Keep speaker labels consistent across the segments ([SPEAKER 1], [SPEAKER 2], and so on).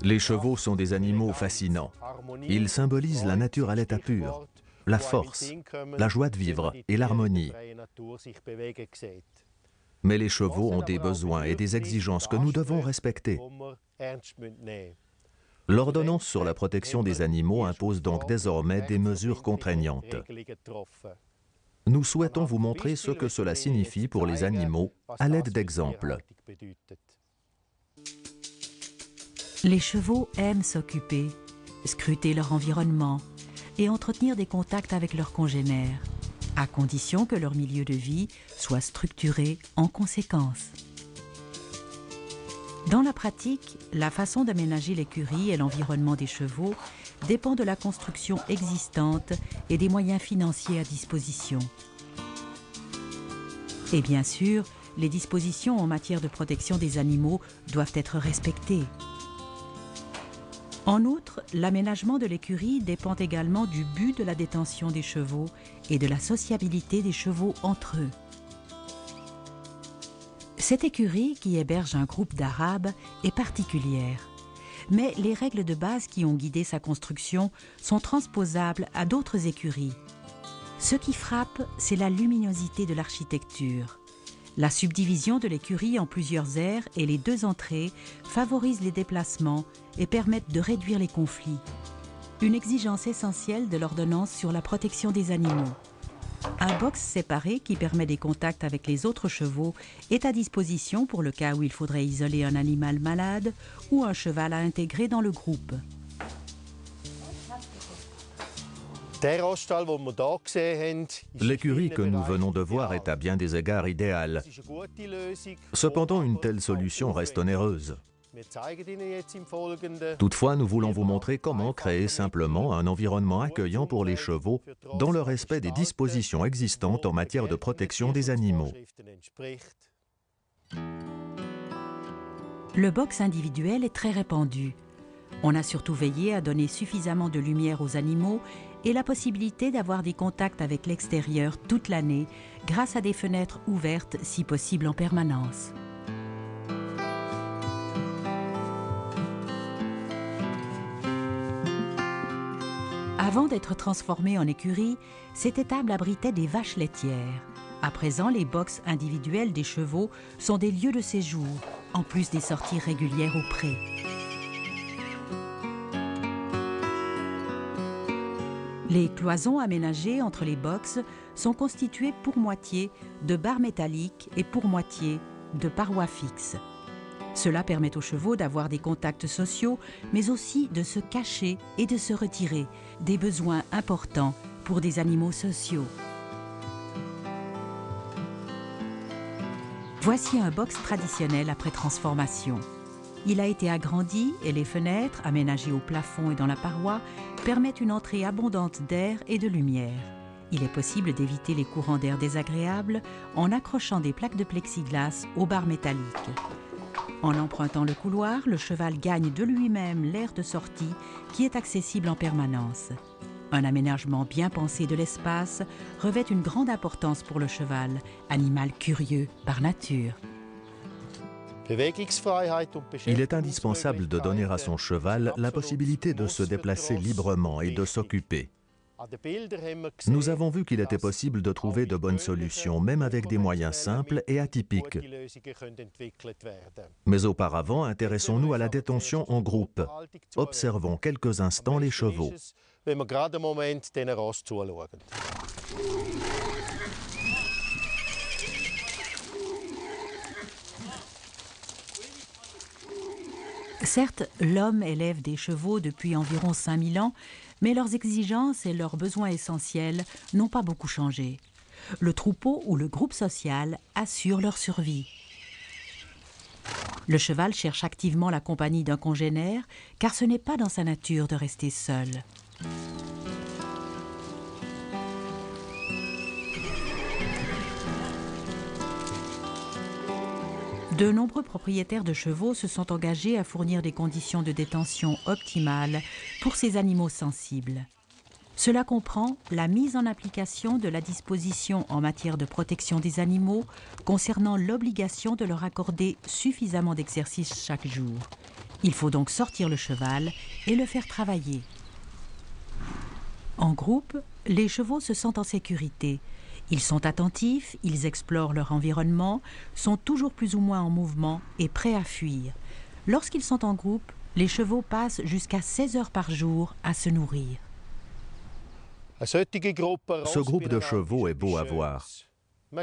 [SPEAKER 1] Les chevaux sont des animaux fascinants. Ils symbolisent la nature à l'état pur, la force, la joie de vivre et l'harmonie. Mais les chevaux ont des besoins et des exigences que nous devons respecter. L'ordonnance sur la protection des animaux impose donc désormais des mesures contraignantes. Nous souhaitons vous montrer ce que cela signifie pour les animaux à l'aide d'exemples.
[SPEAKER 2] Les chevaux aiment s'occuper, scruter leur environnement et entretenir des contacts avec leurs congénères, à condition que leur milieu de vie soit structuré en conséquence. Dans la pratique, la façon d'aménager l'écurie et l'environnement des chevaux dépend de la construction existante et des moyens financiers à disposition. Et bien sûr, les dispositions en matière de protection des animaux doivent être respectées. En outre, l'aménagement de l'écurie dépend également du but de la détention des chevaux et de la sociabilité des chevaux entre eux. Cette écurie, qui héberge un groupe d'Arabes, est particulière. Mais les règles de base qui ont guidé sa construction sont transposables à d'autres écuries. Ce qui frappe, c'est la luminosité de l'architecture. La subdivision de l'écurie en plusieurs aires et les deux entrées favorisent les déplacements et permettent de réduire les conflits. Une exigence essentielle de l'ordonnance sur la protection des animaux. Un box séparé qui permet des contacts avec les autres chevaux est à disposition pour le cas où il faudrait isoler un animal malade ou un cheval à intégrer dans le groupe.
[SPEAKER 1] L'écurie que nous venons de voir est à bien des égards idéale. Cependant, une telle solution reste onéreuse. Toutefois, nous voulons vous montrer comment créer simplement un environnement accueillant pour les chevaux dans le respect des dispositions existantes en matière de protection des animaux.
[SPEAKER 2] Le box individuel est très répandu. On a surtout veillé à donner suffisamment de lumière aux animaux et la possibilité d'avoir des contacts avec l'extérieur toute l'année grâce à des fenêtres ouvertes, si possible en permanence. Avant d'être transformée en écurie, cette étable abritait des vaches laitières. À présent, les boxes individuels des chevaux sont des lieux de séjour, en plus des sorties régulières au pré. Les cloisons aménagées entre les boxes sont constituées pour moitié de barres métalliques et pour moitié de parois fixes. Cela permet aux chevaux d'avoir des contacts sociaux, mais aussi de se cacher et de se retirer, des besoins importants pour des animaux sociaux. Voici un box traditionnel après transformation. Il a été agrandi et les fenêtres, aménagées au plafond et dans la paroi, permettent une entrée abondante d'air et de lumière. Il est possible d'éviter les courants d'air désagréables en accrochant des plaques de plexiglas aux barres métalliques. En empruntant le couloir, le cheval gagne de lui-même l'aire de sortie qui est accessible en permanence. Un aménagement bien pensé de l'espace revêt une grande importance pour le cheval, animal curieux par nature.
[SPEAKER 1] Il est indispensable de donner à son cheval la possibilité de se déplacer librement et de s'occuper. Nous avons vu qu'il était possible de trouver de bonnes solutions, même avec des moyens simples et atypiques. Mais auparavant, intéressons-nous à la détention en groupe. Observons quelques instants les chevaux.
[SPEAKER 2] Certes, l'homme élève des chevaux depuis environ 5000 ans, mais leurs exigences et leurs besoins essentiels n'ont pas beaucoup changé. Le troupeau ou le groupe social assure leur survie. Le cheval cherche activement la compagnie d'un congénère, car ce n'est pas dans sa nature de rester seul. De nombreux propriétaires de chevaux se sont engagés à fournir des conditions de détention optimales pour ces animaux sensibles. Cela comprend la mise en application de la disposition en matière de protection des animaux concernant l'obligation de leur accorder suffisamment d'exercice chaque jour. Il faut donc sortir le cheval et le faire travailler. En groupe, les chevaux se sentent en sécurité. Ils sont attentifs, ils explorent leur environnement, sont toujours plus ou moins en mouvement et prêts à fuir. Lorsqu'ils sont en groupe, les chevaux passent jusqu'à 16 heures par jour à se nourrir.
[SPEAKER 1] Ce groupe de chevaux est beau à voir.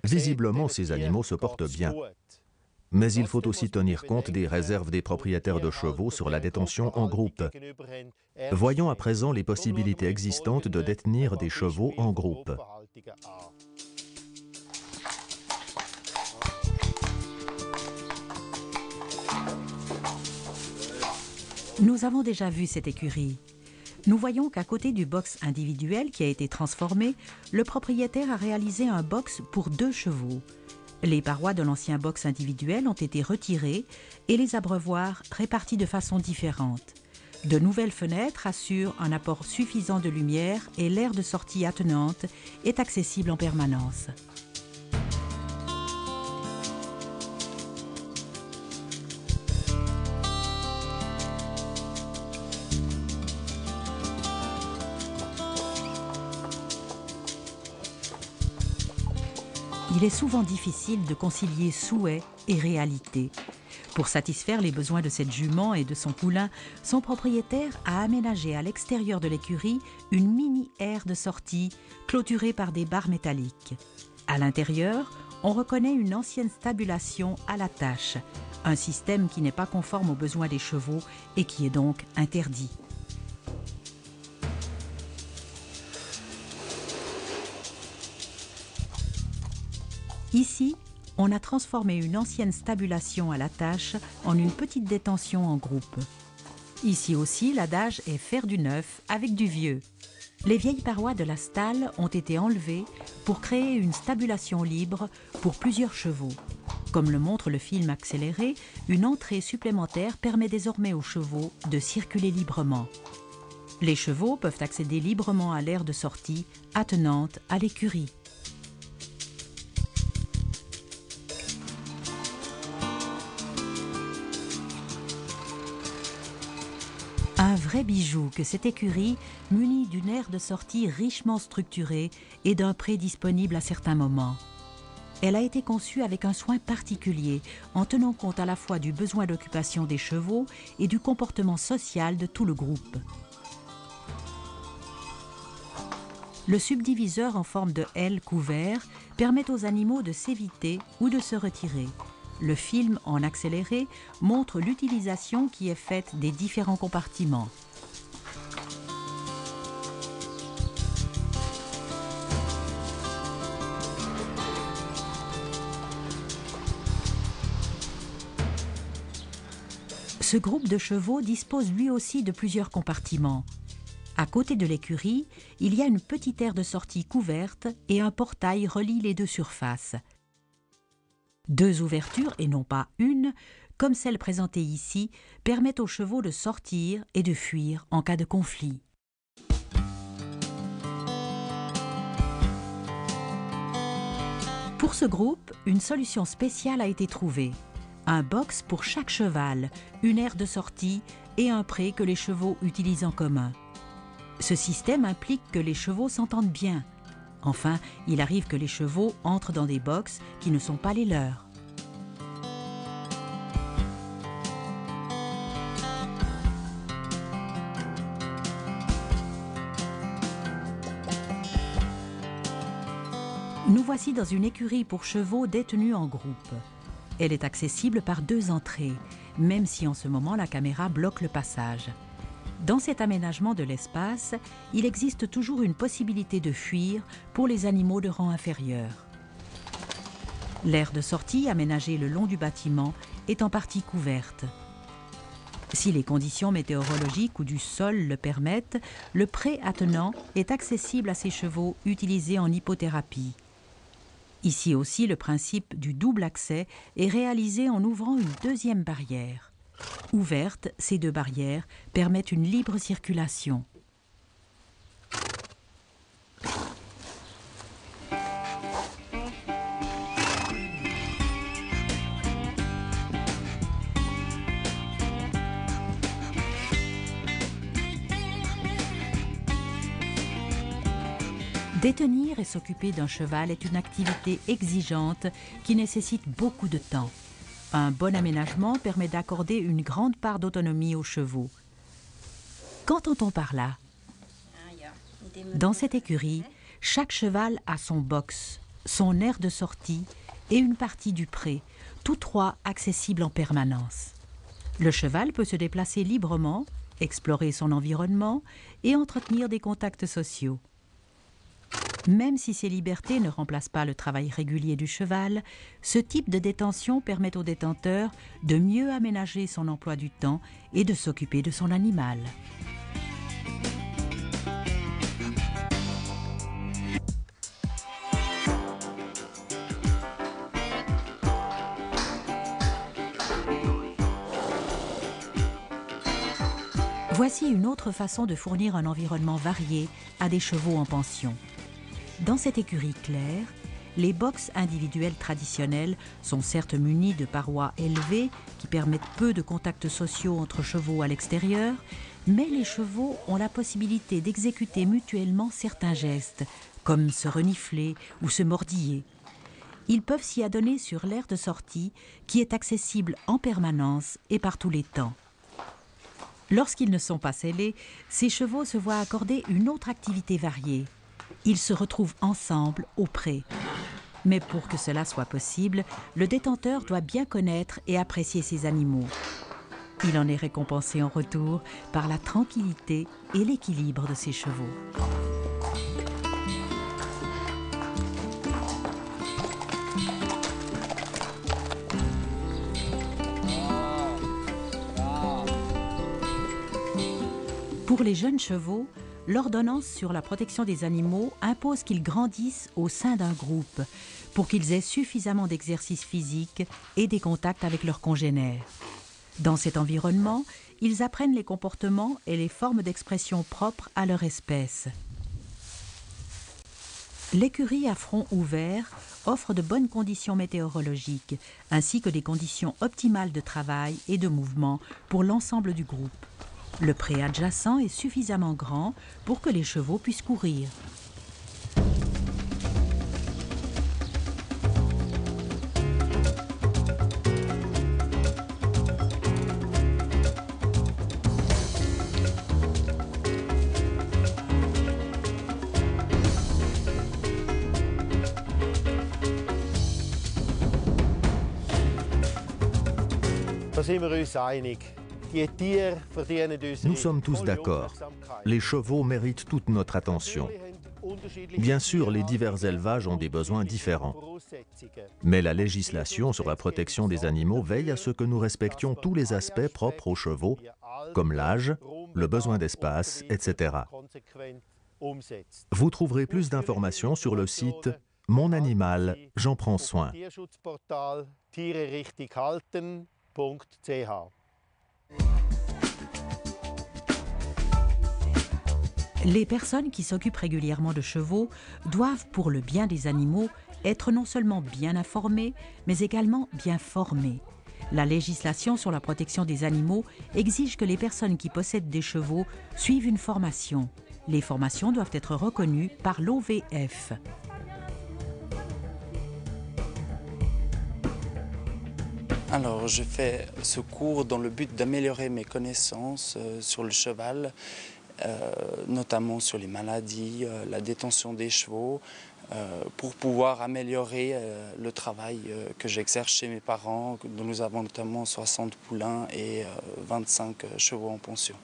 [SPEAKER 1] Visiblement, ces animaux se portent bien. Mais il faut aussi tenir compte des réserves des propriétaires de chevaux sur la détention en groupe. Voyons à présent les possibilités existantes de détenir des chevaux en groupe.
[SPEAKER 2] Nous avons déjà vu cette écurie. Nous voyons qu'à côté du box individuel qui a été transformé, le propriétaire a réalisé un box pour 2 chevaux. Les parois de l'ancien box individuel ont été retirées et les abreuvoirs répartis de façon différente. De nouvelles fenêtres assurent un apport suffisant de lumière et l'aire de sortie attenante est accessible en permanence. Il est souvent difficile de concilier souhait et réalité. Pour satisfaire les besoins de cette jument et de son poulain, son propriétaire a aménagé à l'extérieur de l'écurie une mini-aire de sortie clôturée par des barres métalliques. À l'intérieur, on reconnaît une ancienne stabulation à l'attache, un système qui n'est pas conforme aux besoins des chevaux et qui est donc interdit. Ici, on a transformé une ancienne stabulation à l'attache en une petite détention en groupe. Ici aussi, l'adage est faire du neuf avec du vieux. Les vieilles parois de la stalle ont été enlevées pour créer une stabulation libre pour plusieurs chevaux. Comme le montre le film accéléré, une entrée supplémentaire permet désormais aux chevaux de circuler librement. Les chevaux peuvent accéder librement à l'aire de sortie attenante à l'écurie. Un vrai bijou que cette écurie, munie d'une aire de sortie richement structurée et d'un pré disponible à certains moments. Elle a été conçue avec un soin particulier, en tenant compte à la fois du besoin d'occupation des chevaux et du comportement social de tout le groupe. Le subdiviseur en forme de L couvert permet aux animaux de s'éviter ou de se retirer. Le film en accéléré montre l'utilisation qui est faite des différents compartiments. Ce groupe de chevaux dispose lui aussi de plusieurs compartiments. À côté de l'écurie, il y a une petite aire de sortie couverte et un portail relie les 2 surfaces. 2 ouvertures, et non pas une, comme celle présentée ici, permettent aux chevaux de sortir et de fuir en cas de conflit. Pour ce groupe, une solution spéciale a été trouvée. Un box pour chaque cheval, une aire de sortie et un pré que les chevaux utilisent en commun. Ce système implique que les chevaux s'entendent bien. Enfin, il arrive que les chevaux entrent dans des boxes qui ne sont pas les leurs. Nous voici dans une écurie pour chevaux détenue en groupe. Elle est accessible par 2 entrées, même si en ce moment la caméra bloque le passage. Dans cet aménagement de l'espace, il existe toujours une possibilité de fuir pour les animaux de rang inférieur. L'aire de sortie aménagée le long du bâtiment est en partie couverte. Si les conditions météorologiques ou du sol le permettent, le pré attenant est accessible à ces chevaux utilisés en hippothérapie. Ici aussi, le principe du double accès est réalisé en ouvrant une 2e barrière. Ouvertes, ces 2 barrières permettent une libre circulation. Détenir et s'occuper d'un cheval est une activité exigeante qui nécessite beaucoup de temps. Un bon aménagement permet d'accorder une grande part d'autonomie aux chevaux. Qu'entend-on par là? Dans cette écurie, chaque cheval a son box, son aire de sortie et une partie du pré, tous trois accessibles en permanence. Le cheval peut se déplacer librement, explorer son environnement et entretenir des contacts sociaux. Même si ces libertés ne remplacent pas le travail régulier du cheval, ce type de détention permet au détenteur de mieux aménager son emploi du temps et de s'occuper de son animal. Voici une autre façon de fournir un environnement varié à des chevaux en pension. Dans cette écurie claire, les boxes individuels traditionnels sont certes munis de parois élevées qui permettent peu de contacts sociaux entre chevaux à l'extérieur, mais les chevaux ont la possibilité d'exécuter mutuellement certains gestes, comme se renifler ou se mordiller. Ils peuvent s'y adonner sur l'aire de sortie qui est accessible en permanence et par tous les temps. Lorsqu'ils ne sont pas sellés, ces chevaux se voient accorder une autre activité variée. Ils se retrouvent ensemble au pré. Mais pour que cela soit possible, le détenteur doit bien connaître et apprécier ses animaux. Il en est récompensé en retour par la tranquillité et l'équilibre de ses chevaux. Pour les jeunes chevaux, l'ordonnance sur la protection des animaux impose qu'ils grandissent au sein d'un groupe pour qu'ils aient suffisamment d'exercice physique et des contacts avec leurs congénères. Dans cet environnement, ils apprennent les comportements et les formes d'expression propres à leur espèce. L'écurie à front ouvert offre de bonnes conditions météorologiques ainsi que des conditions optimales de travail et de mouvement pour l'ensemble du groupe. Le pré adjacent est suffisamment grand pour que les chevaux puissent courir.
[SPEAKER 1] Nous sommes tous d'accord. Les chevaux méritent toute notre attention. Bien sûr, les divers élevages ont des besoins différents. Mais la législation sur la protection des animaux veille à ce que nous respections tous les aspects propres aux chevaux, comme l'âge, le besoin d'espace, etc. Vous trouverez plus d'informations sur le site « Mon animal, j'en prends soin ».
[SPEAKER 2] Les personnes qui s'occupent régulièrement de chevaux doivent, pour le bien des animaux, être non seulement bien informées, mais également bien formées. La législation sur la protection des animaux exige que les personnes qui possèdent des chevaux suivent une formation. Les formations doivent être reconnues par l'OVF.
[SPEAKER 3] Alors, je fais ce cours dans le but d'améliorer mes connaissances sur le cheval, notamment sur les maladies, la détention des chevaux, pour pouvoir améliorer le travail que j'exerce chez mes parents, dont nous avons notamment 60 poulains et 25 chevaux en pension.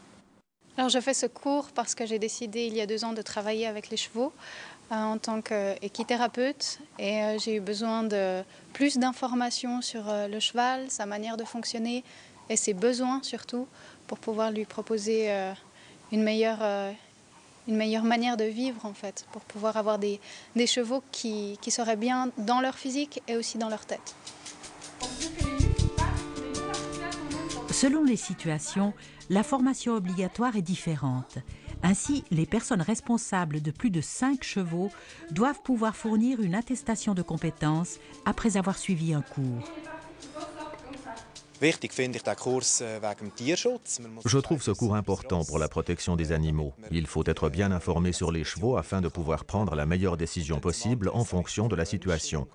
[SPEAKER 4] Alors, je fais ce cours parce que j'ai décidé il y a 2 ans de travailler avec les chevaux en tant qu'équithérapeute et j'ai eu besoin de plus d'informations sur le cheval, sa manière de fonctionner et ses besoins surtout pour pouvoir lui proposer une meilleure manière de vivre en fait, pour pouvoir avoir des chevaux qui seraient bien dans leur physique et aussi dans leur tête.
[SPEAKER 2] Selon les situations, la formation obligatoire est différente. Ainsi, les personnes responsables de plus de 5 chevaux doivent pouvoir fournir une attestation de compétence après avoir suivi un cours.
[SPEAKER 1] Je trouve ce cours important pour la protection des animaux. Il faut être bien informé sur les chevaux afin de pouvoir prendre la meilleure décision possible en fonction de la situation.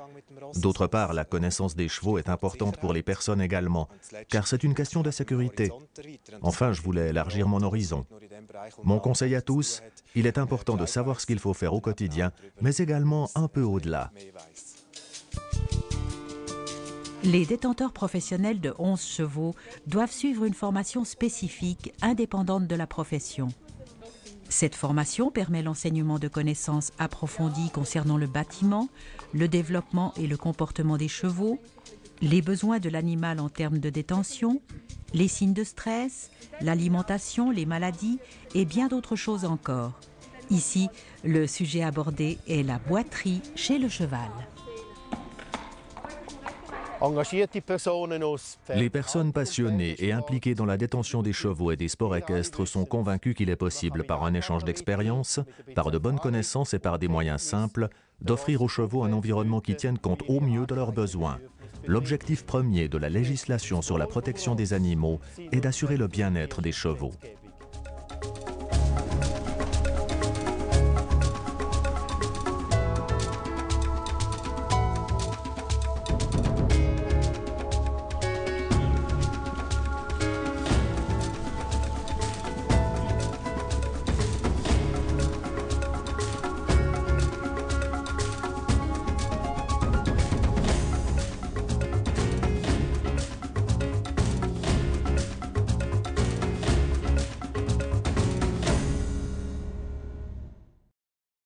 [SPEAKER 1] D'autre part, la connaissance des chevaux est importante pour les personnes également, car c'est une question de sécurité. Enfin, je voulais élargir mon horizon. Mon conseil à tous, il est important de savoir ce qu'il faut faire au quotidien, mais également un peu au-delà.
[SPEAKER 2] Les détenteurs professionnels de 11 chevaux doivent suivre une formation spécifique indépendante de la profession. Cette formation permet l'enseignement de connaissances approfondies concernant le bâtiment, le développement et le comportement des chevaux, les besoins de l'animal en termes de détention, les signes de stress, l'alimentation, les maladies et bien d'autres choses encore. Ici, le sujet abordé est la boiterie chez le cheval.
[SPEAKER 1] Les personnes passionnées et impliquées dans la détention des chevaux et des sports équestres sont convaincues qu'il est possible, par un échange d'expériences, par de bonnes connaissances et par des moyens simples, d'offrir aux chevaux un environnement qui tienne compte au mieux de leurs besoins. L'objectif premier de la législation sur la protection des animaux est d'assurer le bien-être des chevaux.